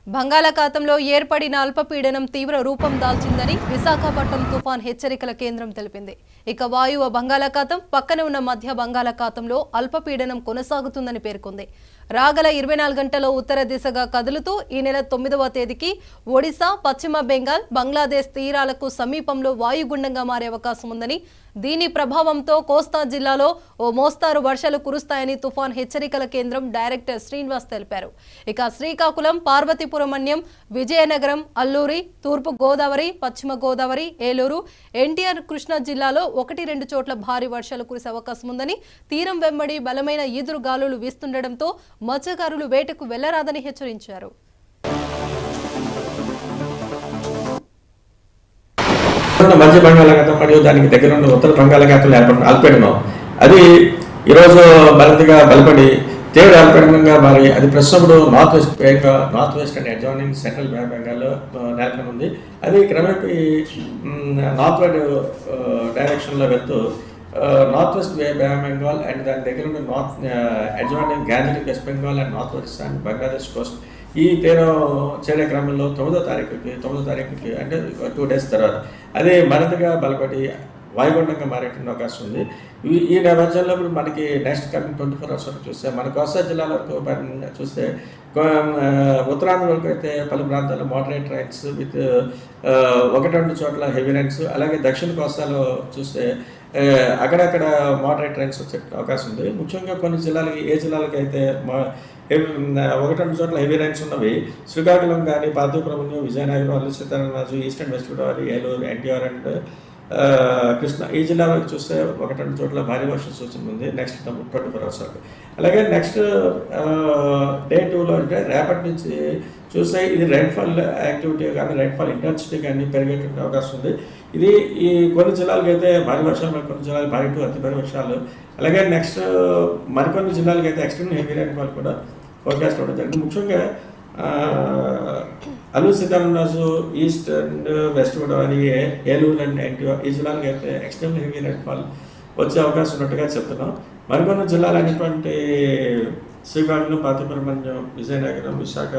బంగాళాఖాతంలో ఏర్పడిన అల్పపీడనం తీవ్ర రూపం దాల్చిందని విశాఖపట్నం తుఫాన్ హెచ్చరికల కేంద్రం తెలిపింది. ఇక వాయువ్య బంగాళాఖాతం పక్కనే ఉన్న మధ్య బంగాళాఖాతంలో అల్పపీడనం కొనసాగుతుందని పేర్కొంది. రాగల 24 గంటల్లో ఉత్తర దిశగా కదులుతూ ఈ నెల 9వ తేదీకి ఒడిశా, పశ్చిమ బెంగాల్, బంగ్లాదేశ్ తీరాలకు సమీపంలో వాయుగుండంగా మారే అవకాశం ఉందని, దీని ప్రభావంతో కోస్తా జిల్లాలో ఓ మోస్తారు వర్షాలు కురుస్తాయని తుఫాన్ హెచ్చరికల కేంద్రం డైరెక్టర్ శ్రీనివాస్ తెలిపారు. ఇక శ్రీకాకుళం, పార్వతీపురం మన్యం, విజయనగరం, అల్లూరి, తూర్పు గోదావరి, పశ్చిమ గోదావరి, ఏలూరు, ఎన్టీఆర్, కృష్ణా జిల్లాలో 1-2 చోట్ల భారీ వర్షాలు కురిసే అవకాశం ఉందని, తీరం వెంబడి బలమైన ఈదురు గాలులు వీస్తుండటంతో మత్స్యకారులు వేటకు వెళ్లరాదని హెచ్చరించారు. మధ్య బంగాళాఖాతం మరియు దానికి దగ్గర ఉన్న ఉత్తర బంగాళాఖాతంలో ఏర్పడిన అల్పపీడనం అది ఈరోజు మరింతగా బలపడి తీవ్ర అల్పపీడనంగా మారి అది ప్రస్తుతం north west and adjoining central బెంగాల్లో నెలకొని ఉంది. అది క్రమేపీ నార్త్వర్డ్ డైరెక్షన్లో వెళ్తూ నార్త్ వెస్ట్ బెంగాల్ అండ్ దాని దగ్గర ఉన్న adjoining Gangetic West Bengal and north west and Bangladesh coast ఈ తీరం చేరే క్రమంలో 9వ తారీఖుకి అంటే 2 days తర్వాత అది మరింతగా బలపడి వాయుగుండంగా మారేటువంటి అవకాశం ఉంది. ఈ నేపథ్యంలో ఇప్పుడు మనకి నెక్స్ట్ కమింగ్ 24 hours వరకు చూస్తే మన కోస్తా జిల్లాల వరకు చూస్తే ఉత్తరాంధ్ర వరకు అయితే పలు ప్రాంతాల్లో మోడరేట్ రైన్స్ విత్ 1-2 చోట్ల హెవీ రైన్స్, అలాగే దక్షిణ కోస్తాలో చూస్తే అక్కడక్కడ మోడరేట్ రైన్స్ వచ్చే అవకాశం ఉంది. ముఖ్యంగా కొన్ని జిల్లాలకి ఏ జిల్లాలకి అయితే 1-2 చోట్ల హెవీ రైన్స్ ఉన్నవి శ్రీకాకుళం కానీ, Parvathipuram, Vizianagaram, Alluri Sitaramaraju, east and west Godavari, Eluru, NTR and Krishna ఈ జిల్లా వరకు చూస్తే 1-2 చోట్ల భారీ వర్షం సూచన ఉంది నెక్స్ట్ 24 hours వరకు. అలాగే నెక్స్ట్ డే 2లో అంటే రేపటి నుంచి చూస్తే ఇది రైన్ఫాల్ యాక్టివిటీ కానీ రైన్ఫాల్ ఇంటెన్సిటీ కానీ పెరిగేటువంటి అవకాశం ఉంది. ఇది ఈ కొన్ని జిల్లాలకు అయితే భారీ వర్షాలు, కొన్ని జిల్లాలు భారీ టు అతి భారీ వర్షాలు, అలాగే నెక్స్ట్ మరికొన్ని జిల్లాలకు అయితే ఎక్స్ట్రీమ్ హెవీ రైన్ఫాల్ కూడా ఫోర్కాస్ట్ అవ్వడం జరిగింది. ముఖ్యంగా Alluri Sitaramaraju, east and west Godavari, Eluru and NTR ఈ జిల్లాలకు అయితే ఎక్స్ట్రీమ్ హెవీ రైన్ఫాల్ వచ్చే అవకాశం ఉన్నట్టుగా చెప్తున్నాం. మరికొన్ని జిల్లాలు అనేటువంటి శ్రీకాకుళం, పార్వతీపురం, విజయనగరం, విశాఖ,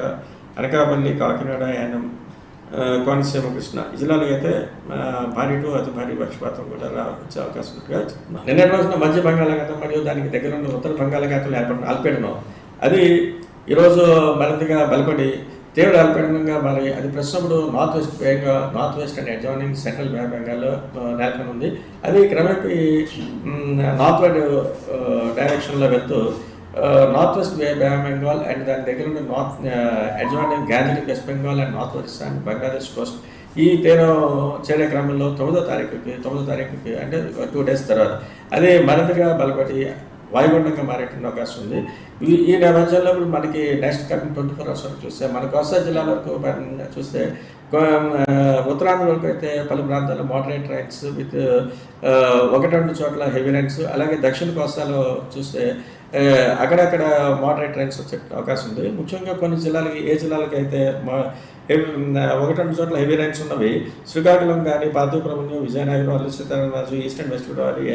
అనకాపల్లి, కాకినాడ, యానం, కోనసీమ, కృష్ణ ఈ జిల్లాలకు అయితే భారీ టు అతి భారీ వర్షపాతం కూడా వచ్చే అవకాశం ఉన్నట్టుగా చెప్తున్నాం. నిన్నటి రోజున మధ్య బంగాళాఖాతం మరియు దానికి దగ్గర ఉన్న ఉత్తర బంగాళాఖాతంలో ఏర్పడిన అల్పపీడనం అది ఈరోజు మరింతగా బలపడి తీవ్ర అల్పపీడనంగా మారి అది ప్రస్తుతం north west and adjoining central బెంగాల్లో నెలకొని ఉంది. అది క్రమేపీ నార్త్వర్డ్ డైరెక్షన్లో వెళ్తూ నార్త్ వెస్ట్ బెంగాల్ అండ్ దాని దగ్గర ఉన్న adjoining Gangetic West Bengal and north west and Bangladesh coast ఈ తీరం చేరే క్రమంలో 9వ తారీఖుకి అంటే 2 days తర్వాత అది మరింతగా బలపడి వాయుగుండంగా మారేటువంటి అవకాశం ఉంది. ఈ నేపథ్యంలో ఇప్పుడు మనకి నెక్స్ట్ కమింగ్ 24 hours వరకు చూస్తే మన కోస్తా జిల్లాల వరకు చూస్తే ఉత్తరాంధ్ర వరకు అయితే పలు ప్రాంతాల్లో మోడరేట్ రైన్స్ విత్ 1-2 చోట్ల హెవీ రైన్స్, అలాగే దక్షిణ కోస్తాలో చూస్తే అక్కడక్కడ మోడరేట్ రైన్స్ వచ్చే అవకాశం ఉంది. ముఖ్యంగా కొన్ని జిల్లాలకి ఏ జిల్లాలకి అయితే 1-2 చోట్ల హెవీ రైన్స్ ఉన్నవి శ్రీకాకుళం కానీ, Parvathipuram, Vizianagaram, Alluri Sitaramaraju, east and west Godavari,